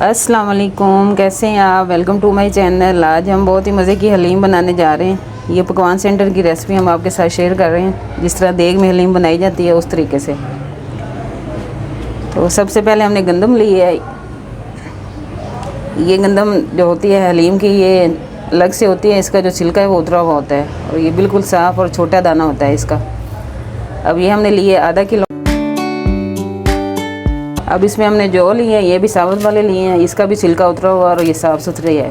अस्सलाम वालेकुम, कैसे हैं आप। Welcome to my channel. आज हम बहुत ही मज़े की हलीम बनाने जा रहे हैं। ये पकवान सेंटर की रेसिपी हम आपके साथ शेयर कर रहे हैं, जिस तरह देग में हलीम बनाई जाती है उस तरीके से। तो सबसे पहले हमने गंदम ली है। ये गंदम जो होती है हलीम की, ये अलग से होती है, इसका जो छिलका है वो उतरा हुआ होता है और ये बिल्कुल साफ़ और छोटा दाना होता है इसका। अब ये हमने लिए आधा किलो। अब इसमें हमने जो लिए हैं ये भी साबुत वाले लिए हैं, इसका भी छिलका उतरा हुआ और ये साफ़ सुथरे है।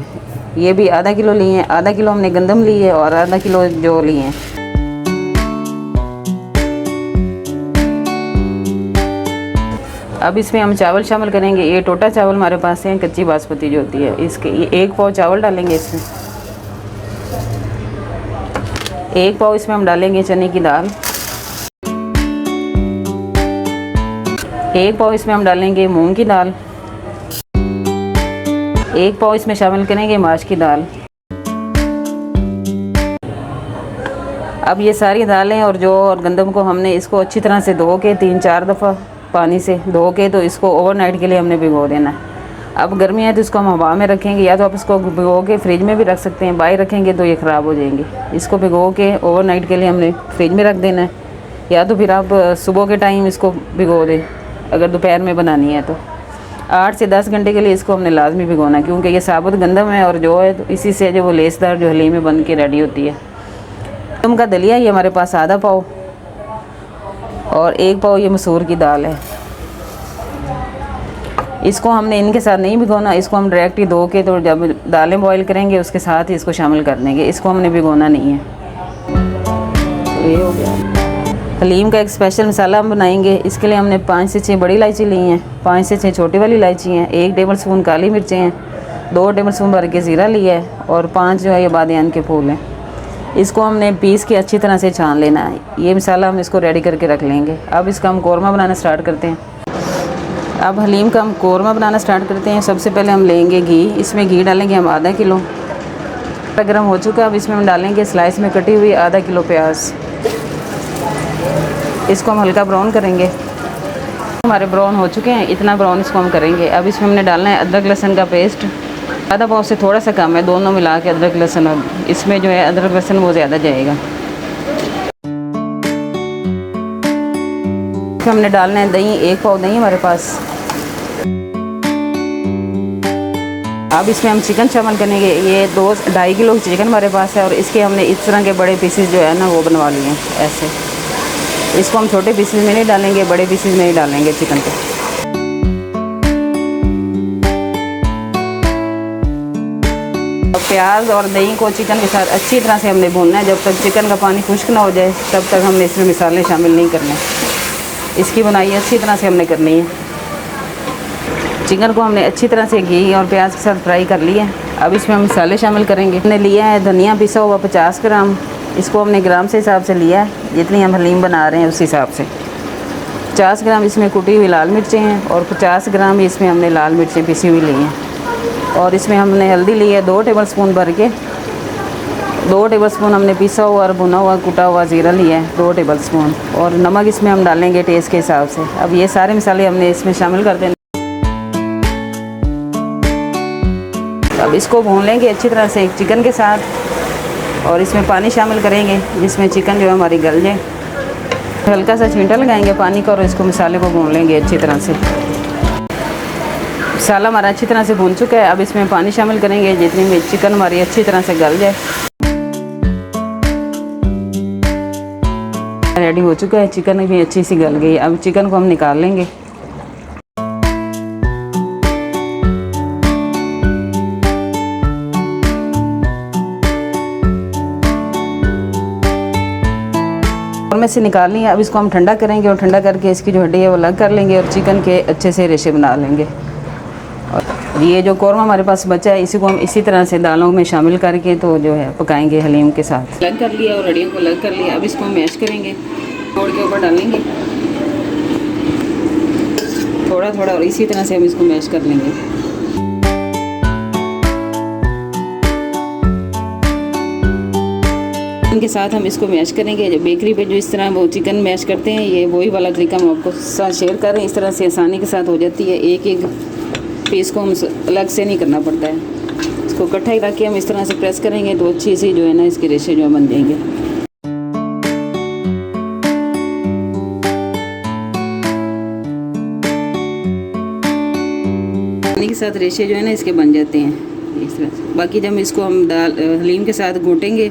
ये भी आधा किलो लिए हैं। आधा किलो हमने गंदम ली है और आधा किलो जो लिए हैं। अब इसमें हम चावल शामिल करेंगे। ये टोटा चावल हमारे पास है, कच्ची बासमती जो होती है, इसके ये 1 पाव चावल डालेंगे इसमें। 1 पाव इसमें हम डालेंगे चने की दाल। 1 पाव इसमें हम डालेंगे मूंग की दाल। 1 पाव इसमें शामिल करेंगे माश की दाल। अब ये सारी दालें और जौ और गंदम को हमने इसको अच्छी तरह से धो के 3-4 दफ़ा पानी से धो के तो इसको ओवरनाइट के लिए हमने भिगो देना है। अब गर्मी है तो इसको हम हवा में रखेंगे, या तो आप इसको भिगो के फ्रिज में भी रख सकते हैं। बाहर रखेंगे तो ये ख़राब हो जाएंगे। इसको भिगो के ओवरनाइट के लिए हमने फ्रिज में रख देना है, या तो फिर आप सुबह के टाइम इसको भिगो दें अगर दोपहर में बनानी है तो। 8 से 10 घंटे के लिए इसको हमने लाजमी भिगोना है, क्योंकि ये साबुत गंदम है और जो है तो इसी से जो वो लेसदार जो हलीम में बन के रेडी होती है। गंदम का दलिया ये हमारे पास आधा पाव और 1 पाव ये मसूर की दाल है। इसको हमने इनके साथ नहीं भिगोना, इसको हम डायरेक्ट ही धो के तो जब दालें बॉईल करेंगे उसके साथ ही इसको शामिल कर देंगे। इसको हमने भिगोना नहीं है। तो ये हो गया। हलीम का एक स्पेशल मसाला हम बनाएंगे। इसके लिए हमने 5 से 6 बड़ी इलायची ली हैं, 5 से 6 छोटी वाली इलायची हैं, 1 टेबल स्पून काली मिर्चें हैं, 2 टेबल स्पून भर के ज़ीरा लिया है और 5 जो है ये बादियान के फूल हैं। इसको हमने पीस के अच्छी तरह से छान लेना है। ये मसाला हम इसको रेडी करके रख लेंगे। अब इसका हम कौरमा बनाना स्टार्ट करते हैं। अब हलीम का हम कौरमा बनाना स्टार्ट करते हैं। सबसे पहले हम लेंगे घी। इसमें घी डालेंगे हम आधा किलो। गर्म हो चुका है, अब इसमें हम डालेंगे स्लाइस में कटी हुई आधा किलो प्याज। इसको हम हल्का ब्राउन करेंगे। हमारे ब्राउन हो चुके हैं, इतना ब्राउन इसको हम करेंगे। अब इसमें हमने डालना है अदरक लहसुन का पेस्ट। आधा पाव से थोड़ा सा कम है, दोनों मिला के अदरक लहसुन। अब इसमें जो है अदरक लहसुन वो ज़्यादा जाएगा। हमने डालना है दही, 1 पाव दही हमारे पास। अब इसमें हम चिकन शामिल करेंगे। ये 2-2.5 किलो चिकन हमारे पास है और इसके हमने इस तरह के बड़े पीसेस जो है ना वो बनवा लिए हैं ऐसे। इसको हम छोटे पीसेस में नहीं डालेंगे, बड़े पीसेस में ही डालेंगे चिकन को। प्याज और दही को चिकन के साथ अच्छी तरह से हमने भूनना है। जब तक चिकन का पानी खुश्क ना हो जाए तब तक हमने इसमें मसाले शामिल नहीं करने। इसकी बुनाई अच्छी तरह से हमने करनी है। चिकन को हमने अच्छी तरह से घी और प्याज के साथ फ्राई कर लिया है। अब इसमें हम मसाले शामिल करेंगे। हमने लिया है धनिया पिसा हुआ 50 ग्राम। इसको हमने ग्राम से हिसाब से लिया है, जितनी हम हलीम बना रहे हैं उस हिसाब से। 50 ग्राम इसमें कुटी हुई लाल मिर्चें हैं और 50 ग्राम इसमें हमने लाल मिर्चें पिसी हुई ली हैं। और इसमें हमने हल्दी ली है 2 टेबल स्पून भर के। 2 टेबल स्पून हमने पिसा हुआ और भुना हुआ कुटा हुआ ज़ीरा लिया है 2 टेबल स्पून। और नमक इसमें हम डालेंगे टेस्ट के हिसाब से। अब ये सारे मसाले हमने इसमें शामिल कर देने। अब इसको भून लेंगे अच्छी तरह से चिकन के साथ और इसमें पानी शामिल करेंगे जिसमें चिकन जो है हमारी गल जाए। हल्का सा छींटा लगाएंगे पानी का और इसको मसाले को भून लेंगे अच्छी तरह से। मसाला हमारा अच्छी तरह से भून चुका है। अब इसमें पानी शामिल करेंगे जितनी में चिकन हमारी अच्छी तरह से गल जाए। रेडी हो चुका है, चिकन भी अच्छी सी गल गई। अब चिकन को हम निकाल लेंगे। और में से निकाल लिया। अब इसको हम ठंडा करेंगे और ठंडा करके इसकी जो हड्डी है वो अलग कर लेंगे और चिकन के अच्छे से रेशे बना लेंगे। और ये जो कौरमा हमारे पास बचा है इसी को हम इसी तरह से दालों में शामिल करके तो जो है पकाएंगे हलीम के साथ। अलग कर लिया और हड्डियों को अलग कर लिया। अब इसको हम मैश करेंगे, तोड़ के ऊपर डालेंगे थोड़ा थोड़ा और इसी तरह से हम इसको मैश कर लेंगे। इनके साथ हम इसको मैश करेंगे। जो बेकरी पे जो इस तरह वो चिकन मैश करते हैं, ये वही वाला तरीका हम आपको साथ शेयर कर रहे हैं। इस तरह से आसानी के साथ हो जाती है। एक एक पीस को हम अलग से नहीं करना पड़ता है, इसको इकट्ठा ही रख के हम इस तरह से प्रेस करेंगे तो अच्छी सी जो है ना इसके रेशे जो बन जाएंगे। पानी के साथ रेशे जो है ना इसके बन जाते हैं इस तरह से। बाकी जब इसको हम दाल हलीम के साथ घोटेंगे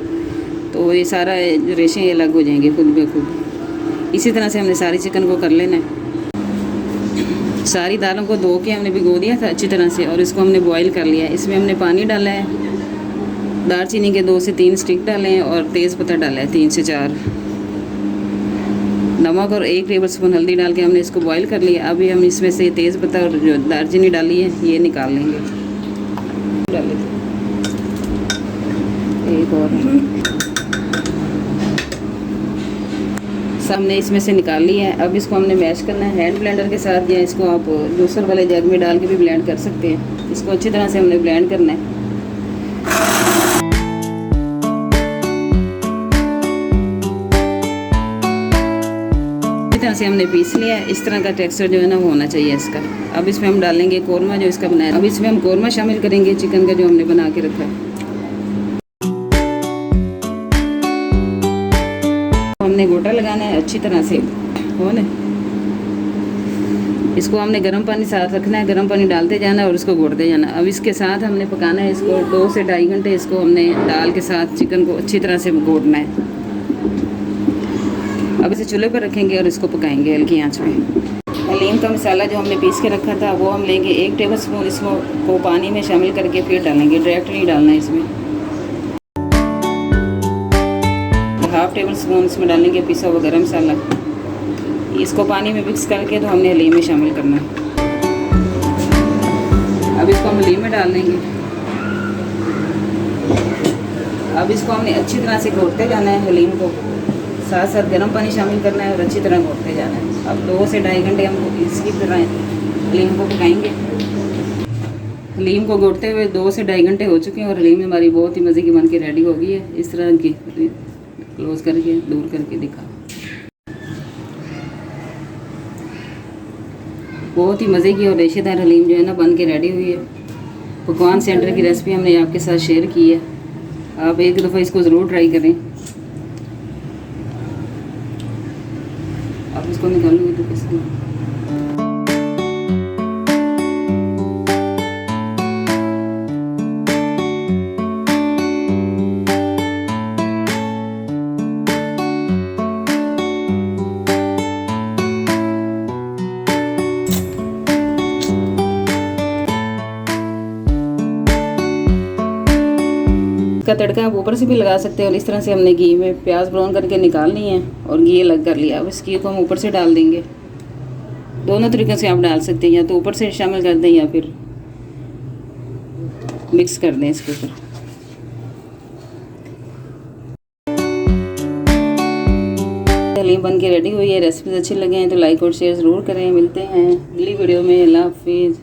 तो ये सारा रेशे ये अलग हो जाएंगे खुद ब खुद। इसी तरह से हमने सारी चिकन को कर लेना है। सारी दालों को धो के हमने भिगो दिया था अच्छी तरह से और इसको हमने बॉईल कर लिया है। इसमें हमने पानी डाला है, दालचीनी के 2 से 3 स्टिक डाले हैं और तेज़ पत्ता डाला है 3 से 4, नमक और 1 टेबल स्पून हल्दी डाल के हमने इसको बॉईल कर लिया। अभी हम इसमें से तेज़ पत्ता और जो दालचीनी डाली है ये निकाल लेंगे। डाल लेते एक और हमने इसमें से निकाल लिया है। अब इसको हमने मैश करना है हैंड ब्लेंडर के साथ, या इसको आप जूसर वाले जग में डाल के भी ब्लेंड कर सकते हैं। इसको अच्छी तरह से हमने ब्लेंड करना है। इस तरह से हमने पीस लिया है। इस तरह का टेक्सचर जो है ना होना चाहिए इसका। अब इसमें हम डालेंगे कौरमा जो इसका बनाया। अब इसमें हम कौरमा शामिल करेंगे चिकन का जो हमने बना के रखा है। हमने गोटा लगाना है अच्छी तरह से हो ना। इसको हमने गर्म पानी साथ रखना है, गर्म पानी डालते जाना है और इसको घोटते जाना। अब इसके साथ हमने पकाना है इसको 2 से 2.5 घंटे। इसको हमने दाल के साथ चिकन को अच्छी तरह से घोटना है। अब इसे चूल्हे पर रखेंगे और इसको पकाएंगे हल्की आंच में। हलीम का मसाला जो हमने पीस के रखा था वो हम लेंगे 1 टेबल स्पून इसको पानी में शामिल करके फिर डालेंगे, डायरेक्ट नहीं डालना है इसमें। 1/2 टेबल स्पून इसमें डालेंगे पिसा हुआ गरम मसाला। इसको पानी में मिक्स करके तो हमने हलीम में शामिल करना है। अब इसको हम हलीम में डाल देंगे। अब इसको हमने अच्छी तरह से घोटते जाना है हलीम को, साथ साथ गर्म पानी शामिल करना है और अच्छी तरह घोटते जाना है। अब 2 से 2.5 घंटे हम इसकी तरह हलीम को पकाएंगे। हलीम को घोटते हुए 2 से 2.5 घंटे हो चुके हैं और हलीम हमारी बहुत ही मज़े की बन के रेडी हो गई है। इस तरह की क्लोज करके दूर करके दिखा, बहुत ही मज़े की और रेशेदार हलीम जो है ना बन के रेडी हुई है। पकवान सेंटर की रेसिपी हमने आपके साथ शेयर की है, आप एक दफ़ा इसको ज़रूर ट्राई करें। आप इसको निकालोगे तो किसको का तड़का आप ऊपर से भी लगा सकते हैं। और इस तरह से हमने घी में प्याज ब्राउन करके निकालनी है और घी अलग कर लिया। अब इस घी को हम ऊपर से डाल देंगे। दोनों तरीक़े से आप डाल सकते हैं, या तो ऊपर से शामिल कर दें या फिर मिक्स कर दें इसके ऊपर। हलीम बन के रेडी हुई है। रेसिपीज अच्छी लगे हैं तो लाइक और शेयर ज़रूर करें। मिलते हैं अगली वीडियो में। अल्लाह हाफिज़।